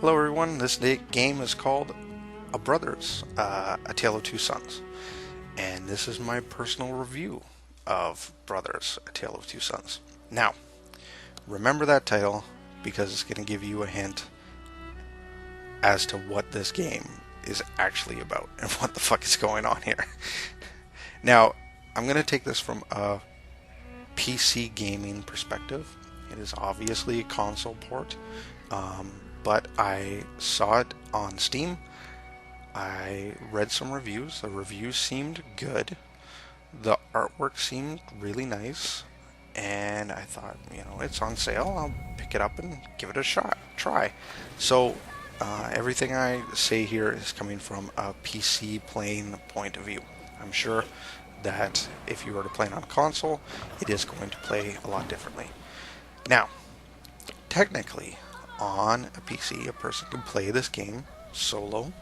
Hello everyone, this game is called A Brothers, A Tale of Two Sons. And this is my personal review of Brothers, A Tale of Two Sons. Now, remember that title because it's going to give you a hint as to what this game is actually about and what the fuck is going on here. Now, I'm going to take this from a PC gaming perspective. It is obviously a console port, but I saw it on Steam. I read some reviews. The reviews seemed good. The artwork seemed really nice. And I thought, it's on sale. I'll pick it up and give it a try. So everything I say here is coming from a PC playing point of view. I'm sure that if you were to play it on console, it is going to play a lot differently. Now, technically, on a PC, a person can play this game solo,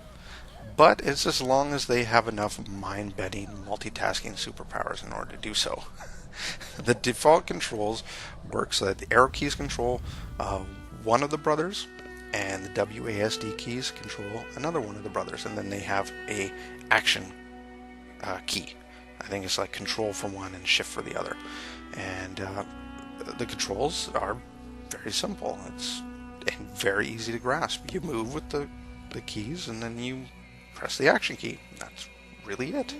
but it's as long as they have enough mind-bending multitasking superpowers in order to do so. The default controls work so that the arrow keys control one of the brothers, and the WASD keys control another one of the brothers, and then they have a action key. I think it's like control for one and shift for the other. And the controls are very simple. It's very easy to grasp. You move with the keys and then you press the action key. That's really it.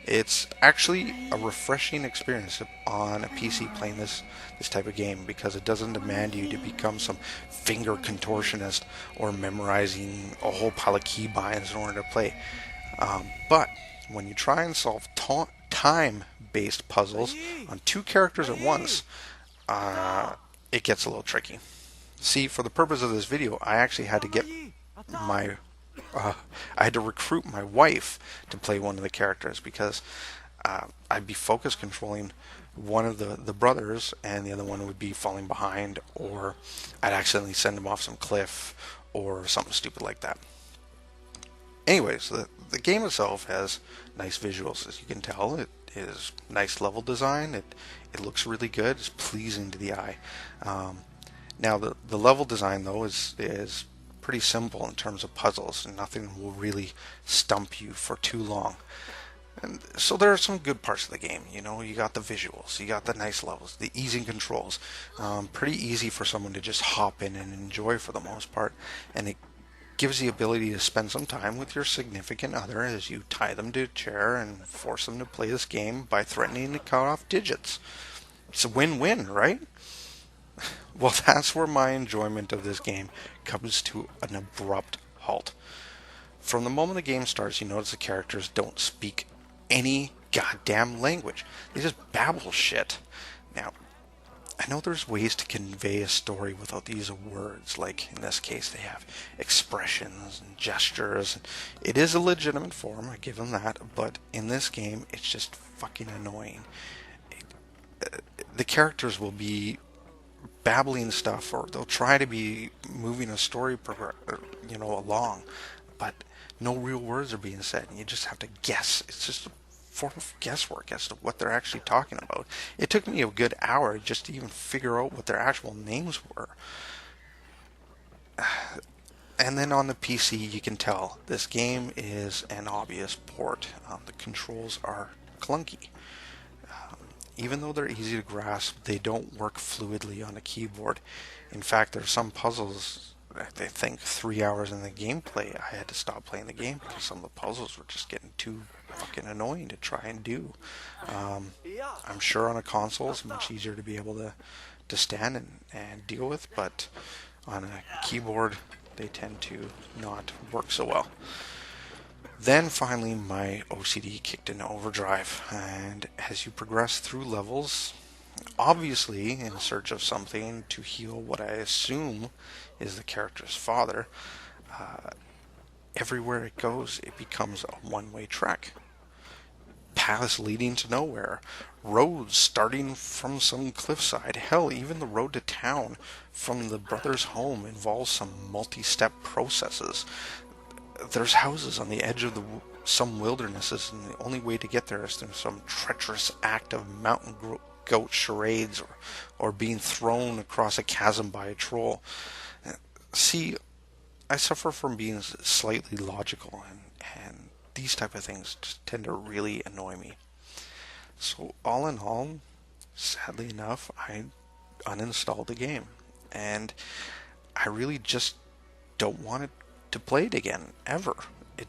It's actually a refreshing experience on a PC playing this type of game because it doesn't demand you to become some finger contortionist or memorizing a whole pile of keybinds in order to play. But when you try and solve time-based puzzles on two characters at once, it gets a little tricky. See, for the purpose of this video, I actually had to get I had to recruit my wife to play one of the characters because I'd be focus controlling one of the brothers and the other one would be falling behind, or I'd accidentally send him off some cliff or something stupid like that. Anyways, the game itself has nice visuals, as you can tell. It is nice level design. It looks really good. It's pleasing to the eye. Now the level design though is pretty simple in terms of puzzles, and nothing will really stump you for too long. And so there are some good parts of the game. You got the visuals, you got the nice levels, the easy controls. Pretty easy for someone to just hop in and enjoy for the most part, and it gives the ability to spend some time with your significant other as you tie them to a chair and force them to play this game by threatening to cut off digits. It's a win-win, right? Well, that's where my enjoyment of this game comes to an abrupt halt. From the moment the game starts, you notice the characters don't speak any goddamn language. They just babble shit. Now, I know there's ways to convey a story without the use of words, like in this case they have expressions and gestures. It is a legitimate form, I give them that, but in this game it's just fucking annoying. The characters will be babbling stuff, or they'll try to be moving a story along, but no real words are being said, and you just have to guess. It's just a form of guesswork as to what they're actually talking about. It took me a good hour just to even figure out what their actual names were. And then on the PC, you can tell this game is an obvious port. The controls are clunky. Even though they're easy to grasp, they don't work fluidly on a keyboard. In fact, there are some puzzles, I think 3 hours in the gameplay, I had to stop playing the game because some of the puzzles were just getting too fucking annoying to try and do. I'm sure on a console it's much easier to be able to stand and deal with, but on a keyboard they tend to not work so well. Then finally my OCD kicked into overdrive, and as you progress through levels, obviously in search of something to heal what I assume is the character's father, everywhere it goes it becomes a one-way trek. Paths leading to nowhere, roads starting from some cliffside, hell, even the road to town from the brother's home involves some multi-step processes. There's houses on the edge of some wildernesses, and the only way to get there is through some treacherous act of mountain goat charades or being thrown across a chasm by a troll. See, I suffer from being slightly logical, and these type of things just tend to really annoy me. So all in all, sadly enough, I uninstalled the game, and I really just don't want it to play it again ever. It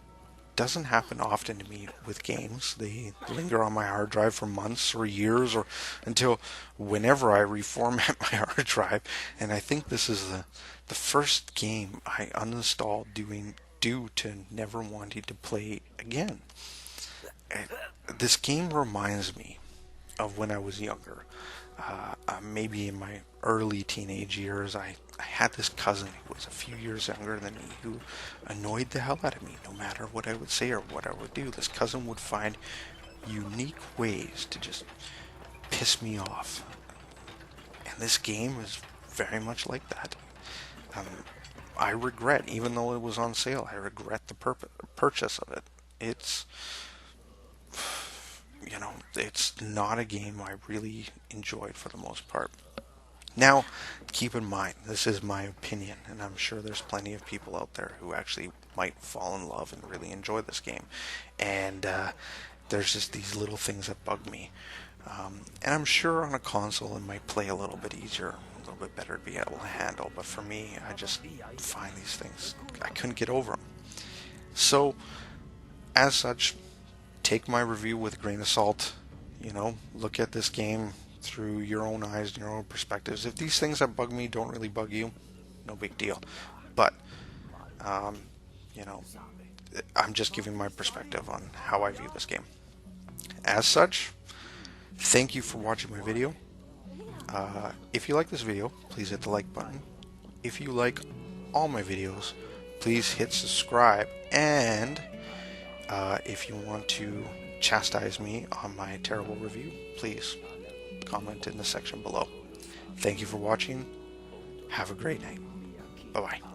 doesn't happen often to me with games. They linger on my hard drive for months or years, or until whenever I reformat my hard drive. And I think this is the first game I uninstalled due to never wanting to play again. This game reminds me of when I was younger. Maybe in my early teenage years, I had this cousin who was a few years younger than me who annoyed the hell out of me no matter what I would say or what I would do. This cousin would find unique ways to just piss me off. And this game is very much like that. Um, I regret, even though it was on sale, I regret the purchase of it. It's it's not a game I really enjoyed for the most part. Now, keep in mind, this is my opinion, and I'm sure there's plenty of people out there who actually might fall in love and really enjoy this game. And there's just these little things that bug me. And I'm sure on a console it might play a little bit easier, a little bit better to be able to handle. But for me, I just find these things, I couldn't get over them. So, as such, take my review with a grain of salt. Look at this game through your own eyes and your own perspectives. If these things that bug me don't really bug you, no big deal. But, you know, I'm just giving my perspective on how I view this game. As such, thank you for watching my video. If you like this video, please hit the like button. If you like all my videos, please hit subscribe. And if you want to chastise me on my terrible review, please comment in the section below. Thank you for watching. Have a great night. Bye-bye.